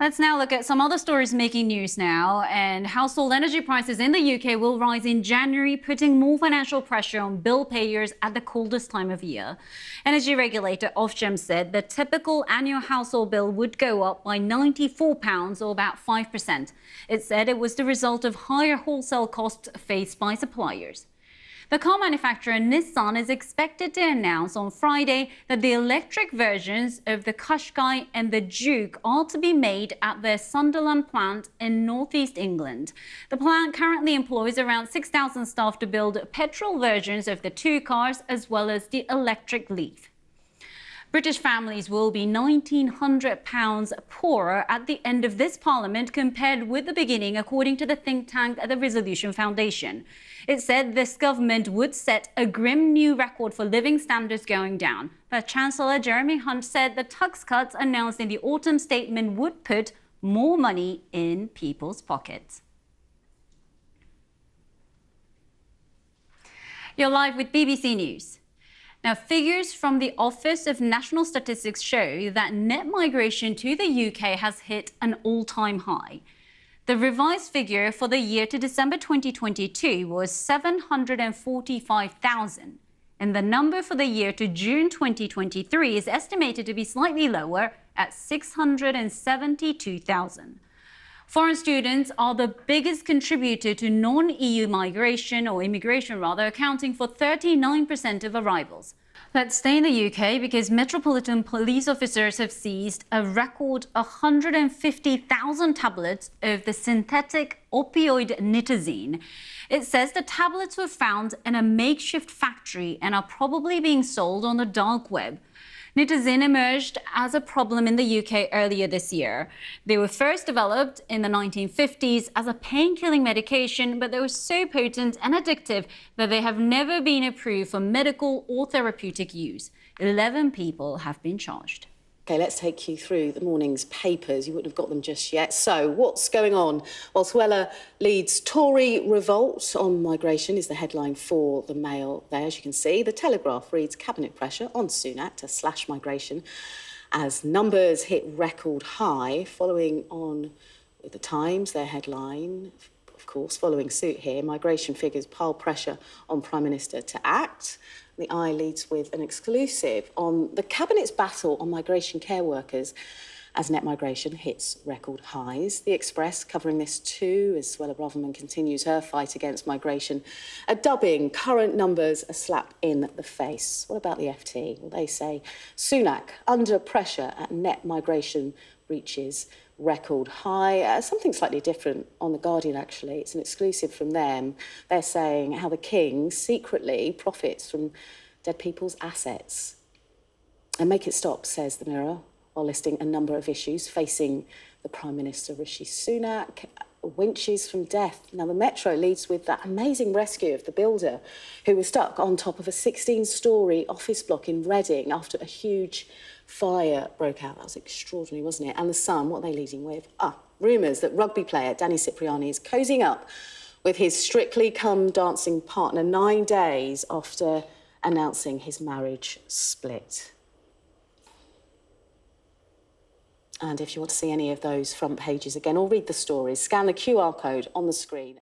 Let's now look at some other stories making news now. And household energy prices in the UK will rise in January, putting more financial pressure on bill payers at the coldest time of year. Energy regulator Ofgem said the typical annual household bill would go up by £94 or about 5%. It said it was the result of higher wholesale costs faced by suppliers. The car manufacturer Nissan is expected to announce on Friday that the electric versions of the Qashqai and the Juke are to be made at their Sunderland plant in northeast England. The plant currently employs around 6,000 staff to build petrol versions of the two cars as well as the electric Leaf. British families will be £1,900 poorer at the end of this parliament compared with the beginning, according to the think tank the Resolution Foundation. It said this government would set a grim new record for living standards going down. But Chancellor Jeremy Hunt said the tax cuts announced in the autumn statement would put more money in people's pockets. You're live with BBC News. Now, figures from the Office of National Statistics show that net migration to the UK has hit an all-time high. The revised figure for the year to December 2022 was 745,000, and the number for the year to June 2023 is estimated to be slightly lower at 672,000. Foreign students are the biggest contributor to non-EU migration, or immigration rather, accounting for 39% of arrivals. Let's stay in the UK because Metropolitan Police officers have seized a record 150,000 tablets of the synthetic opioid nitazeene. It says the tablets were found in a makeshift factory and are probably being sold on the dark web. Nitazeene emerged as a problem in the UK earlier this year. They were first developed in the 1950s as a pain-killing medication, but they were so potent and addictive that they have never been approved for medical or therapeutic use. 11 people have been charged. OK, let's take you through the morning's papers. You wouldn't have got them just yet. So, what's going on? Well, Suella leads Tory revolt on migration is the headline for the Mail there, as you can see. The Telegraph reads cabinet pressure on Sunak to slash migration as numbers hit record high, following on with the Times, their headline. Of course, following suit here, migration figures pile pressure on Prime Minister to act. The Eye leads with an exclusive on the Cabinet's battle on migration care workers as net migration hits record highs. The Express covering this too as Suella Braverman continues her fight against migration, dubbing current numbers a slap in the face. What about the FT? Well, they say Sunak under pressure at net migration reaches record high. Something slightly different on The Guardian, actually. It's an exclusive from them. They're saying how the King secretly profits from dead people's assets. And make it stop, says the Mirror, while listing a number of issues facing the Prime Minister, Rishi Sunak. Winches from death. Now, the Metro leads with that amazing rescue of the builder who was stuck on top of a 16-storey office block in Reading after a huge fire broke out. That was extraordinary, wasn't it? And The Sun, what are they leading with? Rumours that rugby player Danny Cipriani is cozying up with his Strictly Come Dancing partner 9 days after announcing his marriage split. And if you want to see any of those front pages again or read the stories, scan the QR code on the screen.